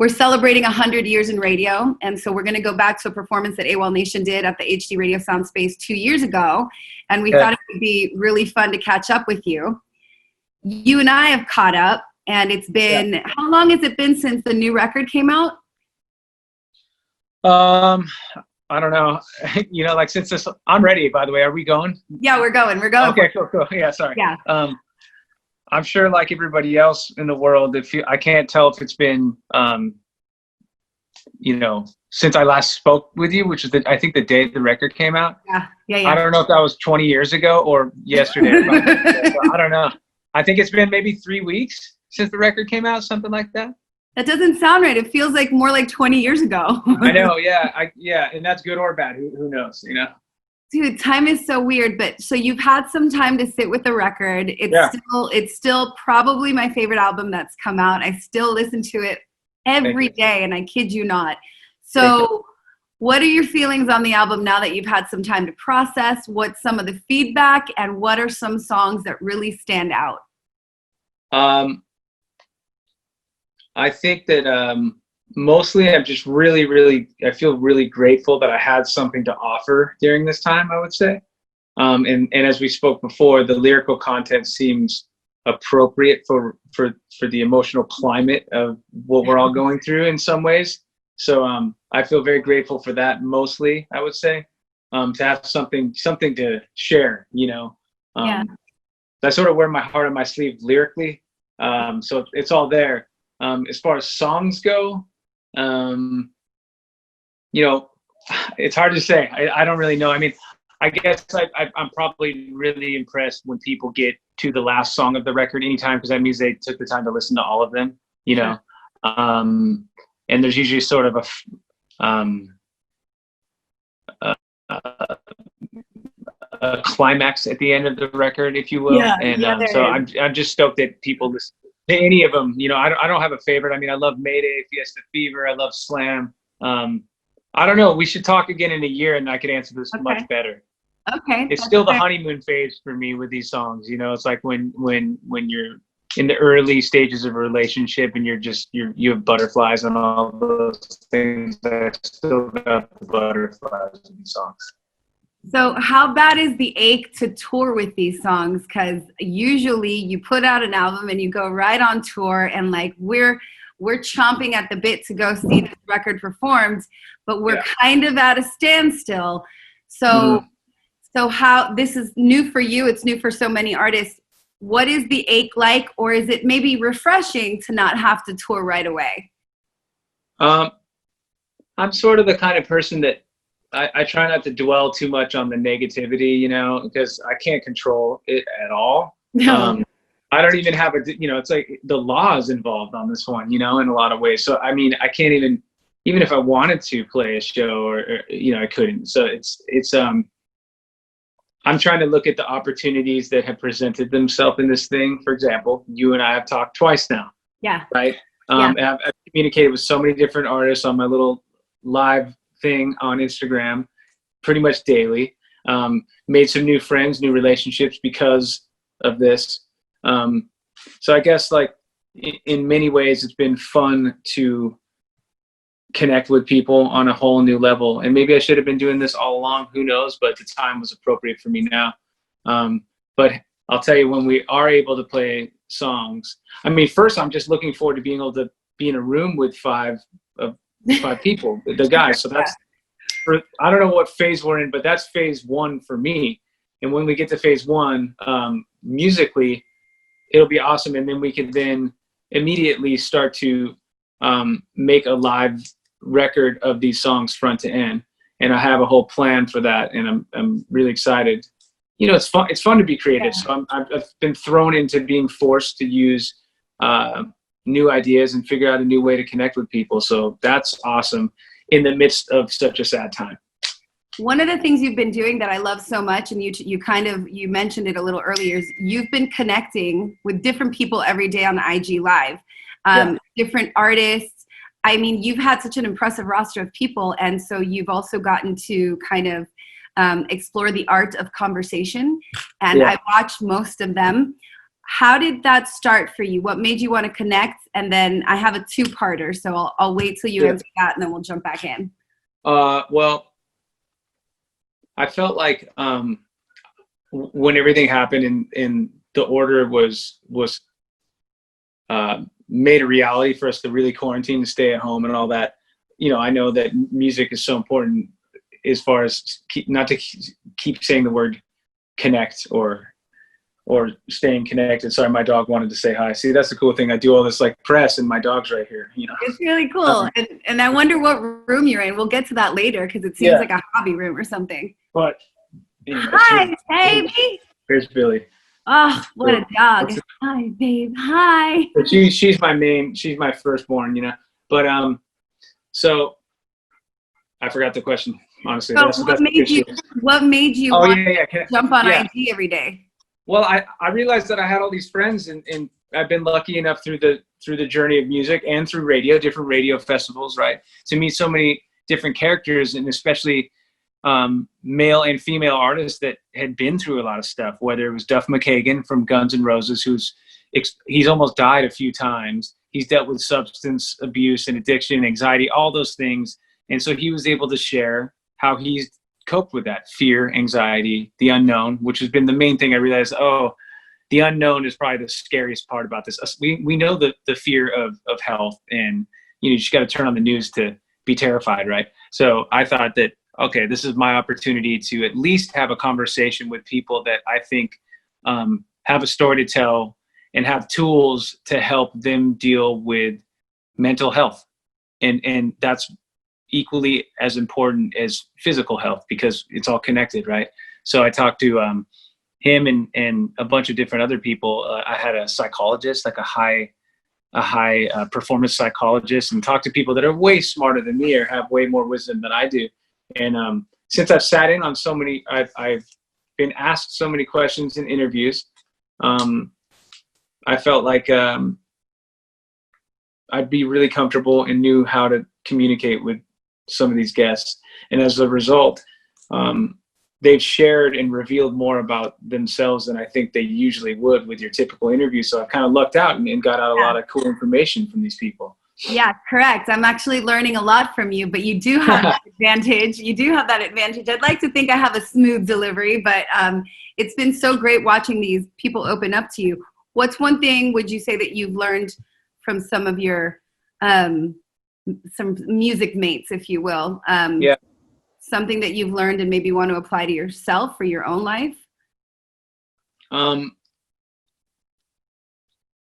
we're celebrating 100 years in radio. And so we're going to go back to a performance that AWOL Nation did at the HD Radio Sound Space 2 years ago. And we thought it would be really fun to catch up with you. You and I have caught up, and it's been, how long has it been since the new record came out? I don't know. You know, like since this, I'm ready, by the way. Are we going? Yeah, we're going. We're going. Okay, cool. Yeah, sorry. Yeah. I'm sure like everybody else in the world, I can't tell if it's been, you know, since I last spoke with you, which is I think the day the record came out. Yeah. I don't know if that was 20 years ago or yesterday. I don't know. I think it's been maybe 3 weeks since the record came out, something like that. That doesn't sound right. It feels like more like 20 years ago. I know. Yeah. And that's good or bad. Who knows, you know? Dude, time is so weird, but so you've had some time to sit with the record. It's still probably my favorite album that's come out. I still listen to it every day, and I kid you not. So what are your feelings on the album now that you've had some time to process? What's some of the feedback, and what are some songs that really stand out? I think that mostly I'm just really, I feel really grateful that I had something to offer during this time, I would say. And as we spoke before, the lyrical content seems appropriate for the emotional climate of what we're all going through in some ways. So I feel very grateful for that mostly, I would say, to have something to share, you know. I sort of wear my heart on my sleeve lyrically. So it's all there. As far as songs go, you know, it's hard to say. I don't really know. I mean, I guess I'm probably really impressed when people get to the last song of the record anytime, because that means they took the time to listen to all of them, you know. And there's usually sort of a climax at the end of the record, if you will. So I'm just stoked that people listen to any of them. You know, I don't have a favorite. I mean, I love Mayday, Fiesta Fever, I love Slam. I don't know. We should talk again in a year, and I could answer this much better. Okay. It's still the honeymoon phase for me with these songs. You know, it's like when you're in the early stages of a relationship and you have butterflies and all those things. I still got the butterflies in these songs. So how bad is the ache to tour with these songs? Because usually you put out an album and you go right on tour, and like we're chomping at the bit to go see this record performed, but we're kind of at a standstill. So so how, this is new for you, it's new for so many artists. What is the ache like, or is it maybe refreshing to not have to tour right away? I'm sort of the kind of person that I try not to dwell too much on the negativity, you know, because I can't control it at all. No. I don't even have you know, it's like the law is involved on this one, you know, in a lot of ways. So, I mean, I can't even if I wanted to play a show or you know, I couldn't. So I'm trying to look at the opportunities that have presented themselves in this thing. For example, you and I have talked twice now. Yeah. Right. And I've communicated with so many different artists on my little live thing on Instagram pretty much daily. Made some new friends, new relationships because of this. So I guess like in many ways it's been fun to connect with people on a whole new level. And maybe I should have been doing this all along, who knows, but the time was appropriate for me now. But I'll tell you, when we are able to play songs, I mean, first I'm just looking forward to being able to be in a room with five people, the guys. So that's, I don't know what phase we're in, but that's phase one for me. And when we get to phase one, musically, it'll be awesome. And then we can then immediately start to make a live record of these songs front to end. And I have a whole plan for that. And I'm really excited. You know, it's fun to be creative. So I've been thrown into being forced to use new ideas and figure out a new way to connect with people. So that's awesome in the midst of such a sad time. One of the things you've been doing that I love so much, and you mentioned it a little earlier, is you've been connecting with different people every day on the IG Live, different artists. I mean, you've had such an impressive roster of people, and so you've also gotten to kind of explore the art of conversation, and I watched most of them. how did that start for you? What made you want to connect? And then I have a two-parter, so I'll wait till you answer that, and then we'll jump back in. Well, I felt like when everything happened and the order was made a reality for us to really quarantine and stay at home and all that, you know, I know that music is so important as far as not to keep saying the word connect or staying connected. Sorry, my dog wanted to say hi. See, that's the cool thing. I do all this like press and my dog's right here, you know. It's really cool. And I wonder what room you're in. We'll get to that later because it seems like a hobby room or something. But anyway, hi, baby. Here's Billy. Oh, what a dog. Hi, babe. Hi. But she's my firstborn, you know. But so I forgot the question, honestly. So what made you jump on IG every day? Well, I realized that I had all these friends and I've been lucky enough through the journey of music and through radio, different radio festivals, right, to meet so many different characters, and especially male and female artists that had been through a lot of stuff, whether it was Duff McKagan from Guns N' Roses, he's almost died a few times. He's dealt with substance abuse and addiction, anxiety, all those things. And so he was able to share how he's coped with that fear, anxiety, the unknown, which has been the main thing. I realized, the unknown is probably the scariest part about this. We know the fear of health, and you just got to turn on the news to be terrified, right? So I thought that, okay, this is my opportunity to at least have a conversation with people that I think have a story to tell and have tools to help them deal with mental health. And that's equally as important as physical health because it's all connected, right? So I talked to him and a bunch of different other people. I had a psychologist, like a high performance psychologist, and talked to people that are way smarter than me or have way more wisdom than I do. And since I've sat in on so many, I've been asked so many questions in interviews. I felt like I'd be really comfortable and knew how to communicate with some of these guests. And as a result, they've shared and revealed more about themselves than I think they usually would with your typical interview. So I kind of lucked out and got out a lot of cool information from these people. Yeah, correct. I'm actually learning a lot from you, but you do have that advantage. You do have that advantage. I'd like to think I have a smooth delivery, but it's been so great watching these people open up to you. What's one thing would you say that you've learned from some of your some music mates, if you will? Something that you've learned and maybe want to apply to yourself for your own life?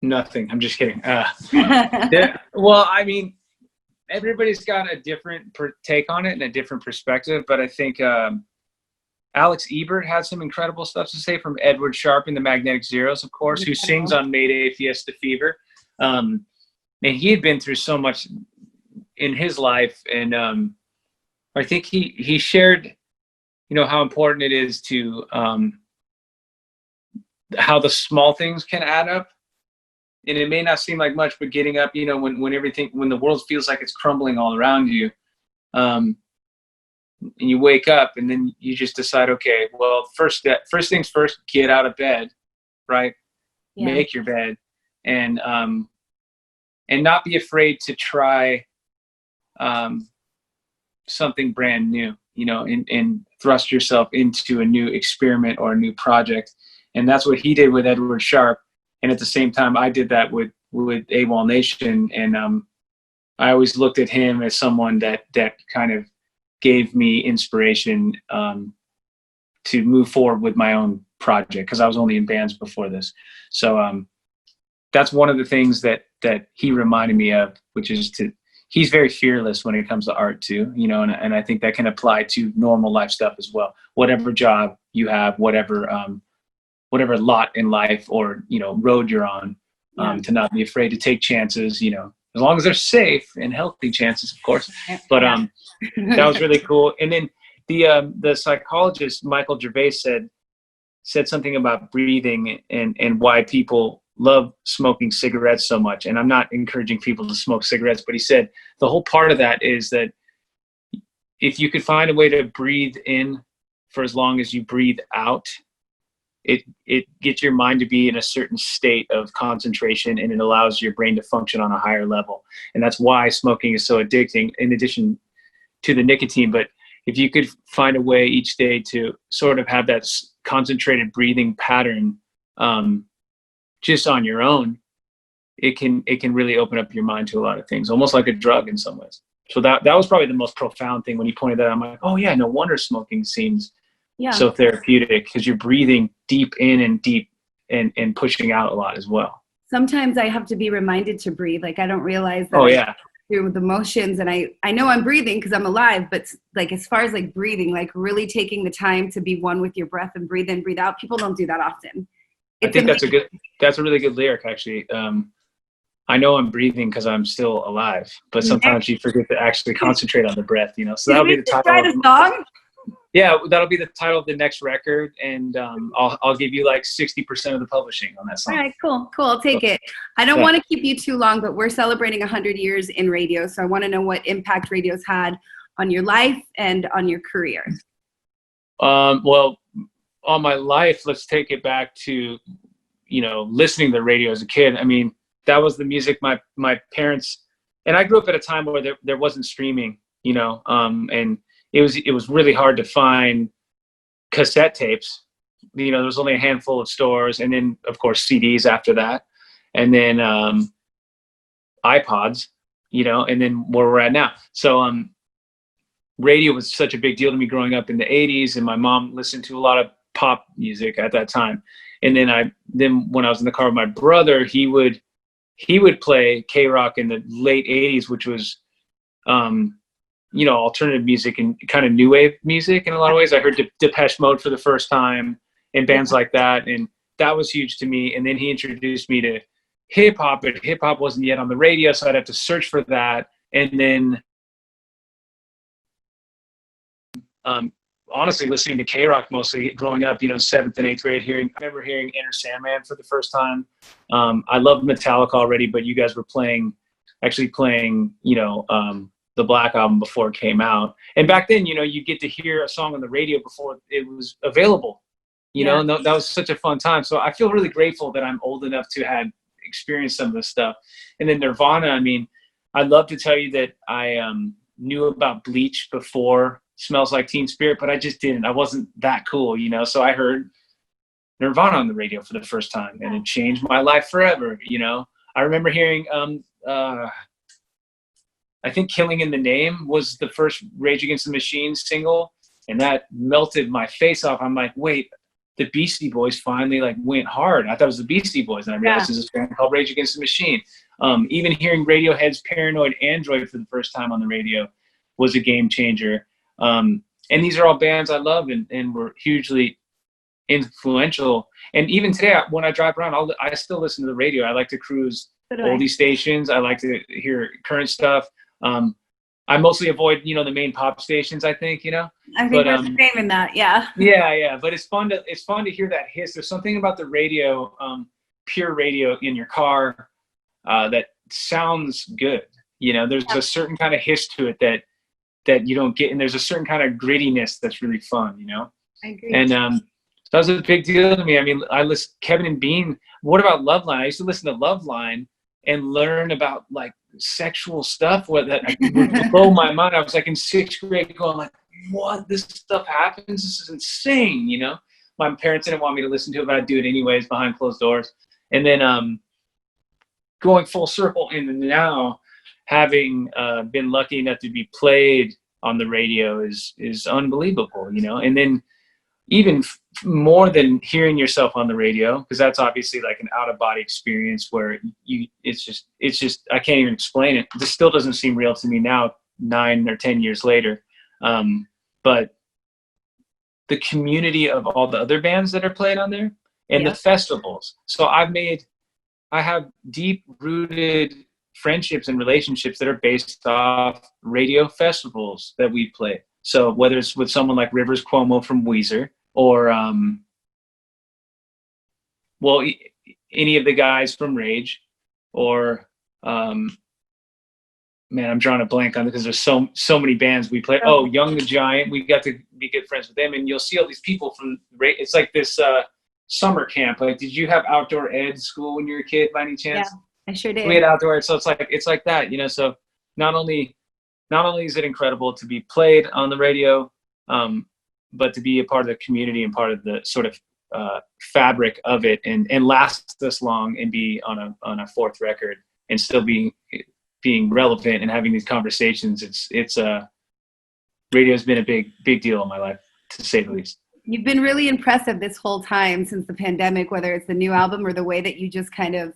Nothing. I'm just kidding. Well, I mean, everybody's got a different take on it and a different perspective, but I think Alex Ebert had some incredible stuff to say, from Edward Sharpe and the Magnetic Zeros, of course, who sings on Mayday, Fiesta Fever. And he had been through so much in his life. And I think he shared, how important it is to how the small things can add up. And it may not seem like much, but getting up, when the world feels like it's crumbling all around you, and you wake up and then you just decide, okay, well, first things first, get out of bed, right? Yeah. Make your bed, and not be afraid to try something brand new, and thrust yourself into a new experiment or a new project. And that's what he did with Edward Sharpe. And at the same time, I did that with AWOLNATION. And I always looked at him as someone that kind of gave me inspiration to move forward with my own project, because I was only in bands before this. So that's one of the things that he reminded me of, which is he's very fearless when it comes to art too, and I think that can apply to normal life stuff as well. Whatever job you have, whatever lot in life or, road you're on, to not be afraid to take chances, as long as they're safe and healthy chances, of course. But that was really cool. And then the psychologist, Michael Gervais, said something about breathing and why people love smoking cigarettes so much. And I'm not encouraging people to smoke cigarettes, but he said the whole part of that is that if you could find a way to breathe in for as long as you breathe out, it gets your mind to be in a certain state of concentration, and it allows your brain to function on a higher level. And that's why smoking is so addicting, in addition to the nicotine. But if you could find a way each day to sort of have that concentrated breathing pattern, just on your own, it can really open up your mind to a lot of things, almost like a drug in some ways. So that was probably the most profound thing when you pointed that out. I'm like, oh yeah, no wonder smoking seems so therapeutic, because you're breathing deep in and deep and pushing out a lot as well. Sometimes I have to be reminded to breathe. Like, I don't realize that. Oh yeah. Through the motions, and I know I'm breathing because I'm alive, but like, as far as like breathing, like really taking the time to be one with your breath and breathe in, breathe out, people don't do that often. I think that's a really good lyric, actually. I know I'm breathing because I'm still alive, but sometimes you forget to actually concentrate on the breath, you know. So that'll be the title of the song. Yeah, that'll be the title of the next record, and I'll give you like 60% of the publishing on that song. All right, cool. I'll take it. I don't want to keep you too long, but we're celebrating 100 years in radio, so I want to know what impact radio's had on your life and on your career. Well, on my life, let's take it back to, you know, listening to the radio as a kid. I mean, that was the music my parents, and I grew up at a time where there wasn't streaming, you know, and it was really hard to find cassette tapes. You know, there was only a handful of stores, and then of course CDs after that, and then iPods, you know, and then where we're at now. So radio was such a big deal to me growing up in the 80s, and my mom listened to a lot of pop music at that time. And then when I was in the car with my brother, he would play KROQ in the late 80s, which was you know, alternative music and kind of new wave music in a lot of ways. I heard Depeche Mode for the first time and bands like that, and that was huge to me. And then he introduced me to hip hop, but hip hop wasn't yet on the radio, so I'd have to search for that. And then honestly, listening to KROQ mostly growing up, you know, 7th and 8th grade, I remember hearing Enter Sandman for the first time. I loved Metallica already, but you guys were actually playing, you know, the Black Album before it came out. And back then, you know, you get to hear a song on the radio before it was available, you know, and that was such a fun time. So I feel really grateful that I'm old enough to have experienced some of this stuff. And then Nirvana, I mean, I'd love to tell you that I knew about Bleach before Smells Like Teen Spirit, but I just didn't. I wasn't that cool, you know. So I heard Nirvana on the radio for the first time, and it changed my life forever, you know. I remember hearing I think Killing in the Name was the first Rage Against the Machine single, and that melted my face off. I'm like, wait, the Beastie Boys finally like went hard. I thought it was the Beastie Boys, and I realized there's this band called Rage Against the Machine. Even hearing Radiohead's Paranoid Android for the first time on the radio was a game changer. And these are all bands I love and were hugely influential. And even today, when I drive around, I still listen to the radio. I like to cruise oldie stations. I like to hear current stuff. I mostly avoid, you know, the main pop stations, I think, you know. I think there's a shame in that, yeah. Yeah. But it's fun to hear that hiss. There's something about the radio, pure radio in your car, that sounds good. You know, there's a certain kind of hiss to it that you don't get, and there's a certain kind of grittiness that's really fun, you know. I agree. And that was a big deal to me. I mean, I listened Kevin and Bean. What about Loveline? I used to listen to Loveline and learn about like sexual stuff that would blow my mind. I was like in 6th grade going like, what? This stuff happens? This is insane, you know? My parents didn't want me to listen to it, but I'd do it anyways behind closed doors. And then going full circle into now, having been lucky enough to be played on the radio is unbelievable, you know? And then even more than hearing yourself on the radio, because that's obviously like an out-of-body experience where it's just I can't even explain it. This still doesn't seem real to me now, 9 or 10 years later. But the community of all the other bands that are played on there and the festivals. So I have deep-rooted friendships and relationships that are based off radio festivals that we play. So whether it's with someone like Rivers Cuomo from Weezer, or any of the guys from Rage, or man, I'm drawing a blank on it because there's so many bands we play. Oh, Young the Giant, we got to be good friends with them, and you'll see all these people from Rage. It's like this summer camp. Like, did you have outdoor ed school when you were a kid by any chance? Yeah, I sure did. We had outdoor ed, so it's like that, you know. So not only is it incredible to be played on the radio, but to be a part of the community and part of the sort of fabric of it, and last this long and be on a fourth record and still being relevant and having these conversations. It's radio's been a big deal in my life, to say the least. You've been really impressive this whole time since the pandemic, whether it's the new album or the way that you just kind of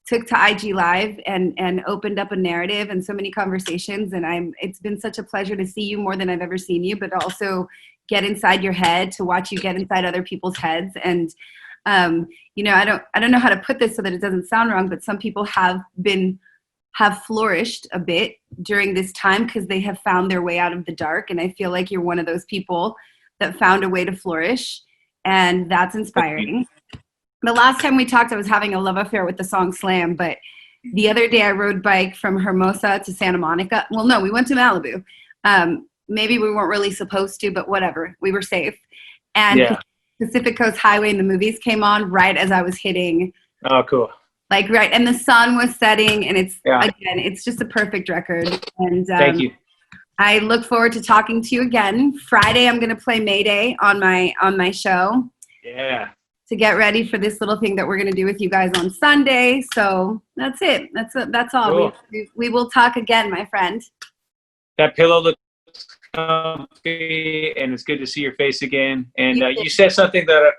took to IG Live and opened up a narrative and so many conversations. And it's been such a pleasure to see you more than I've ever seen you, but also get inside your head, to watch you get inside other people's heads. And, you know, I don't know how to put this so that it doesn't sound wrong, but some people have flourished a bit during this time because they have found their way out of the dark. And I feel like you're one of those people that found a way to flourish, and that's inspiring. The last time we talked, I was having a love affair with the song Slam, but the other day I rode bike from Hermosa to Santa Monica. Well, no, we went to Malibu. Maybe we weren't really supposed to, but whatever. We were safe. And Pacific Coast Highway and the movies came on right as I was hitting. Oh, cool. Like, right. And the sun was setting, and again, it's just a perfect record. And thank you. I look forward to talking to you again. Friday, I'm going to play Mayday on my show. Yeah. To get ready for this little thing that we're going to do with you guys on Sunday. So that's it. That's all. Cool. We will talk again, my friend. That pillow looks comfy, and it's good to see your face again. And you said something that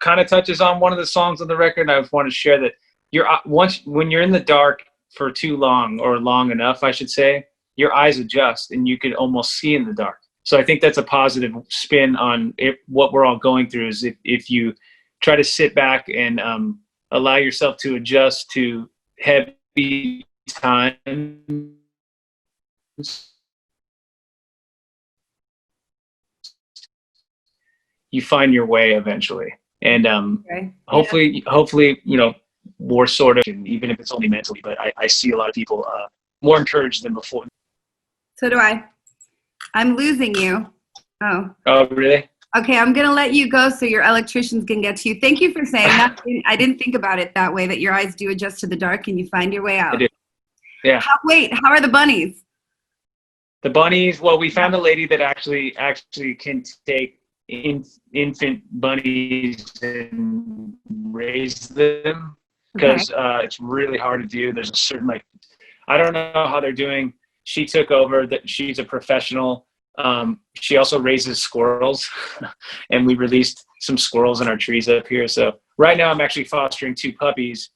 kind of touches on one of the songs on the record. And I just want to share that when you're in the dark for too long, or long enough, I should say, your eyes adjust and you can almost see in the dark. So I think that's a positive spin on what we're all going through, is if you try to sit back and allow yourself to adjust to heavy times, you find your way eventually. And hopefully, you know, more sort of, even if it's only mentally, but I see a lot of people more encouraged than before. So do I. I'm losing you. Oh, really? Okay, I'm going to let you go so your electricians can get to you. Thank you for saying that. I didn't think about it that way, that your eyes do adjust to the dark and you find your way out. I did. Yeah. How are the bunnies? The bunnies, well, we found a lady that actually can take infant bunnies and raise them, because it's really hard to do. There's a certain, I don't know how they're doing. She took over. That she's a professional. She also raises squirrels, and we released some squirrels in our trees up here. So right now I'm actually fostering 2 puppies.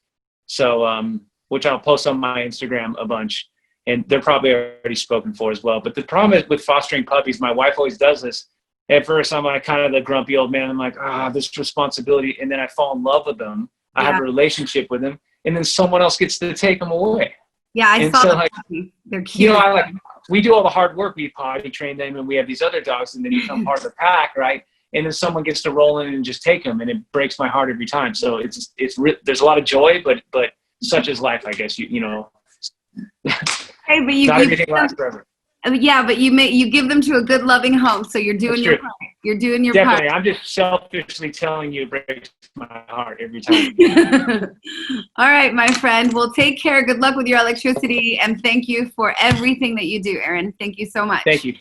So, which I'll post on my Instagram a bunch, and they're probably already spoken for as well. But the problem is with fostering puppies, my wife always does this. At first I'm like kind of the grumpy old man. I'm like, this responsibility. And then I fall in love with them. I have a relationship with them, and then someone else gets to take them away. Yeah, I saw them. They're cute. You know, we do all the hard work. We potty train them, and we have these other dogs, and they become part of the pack, right? And then someone gets to roll in and just take them, and it breaks my heart every time. So there's a lot of joy, but such is life, I guess. You know. Hey, but not everything lasts forever. Yeah, but you give them to a good, loving home, so you're doing your part. You're doing your part. Definitely. I'm just selfishly telling you, it breaks my heart every time. All right, my friend. Well, take care. Good luck with your electricity, and thank you for everything that you do, Aaron. Thank you so much. Thank you.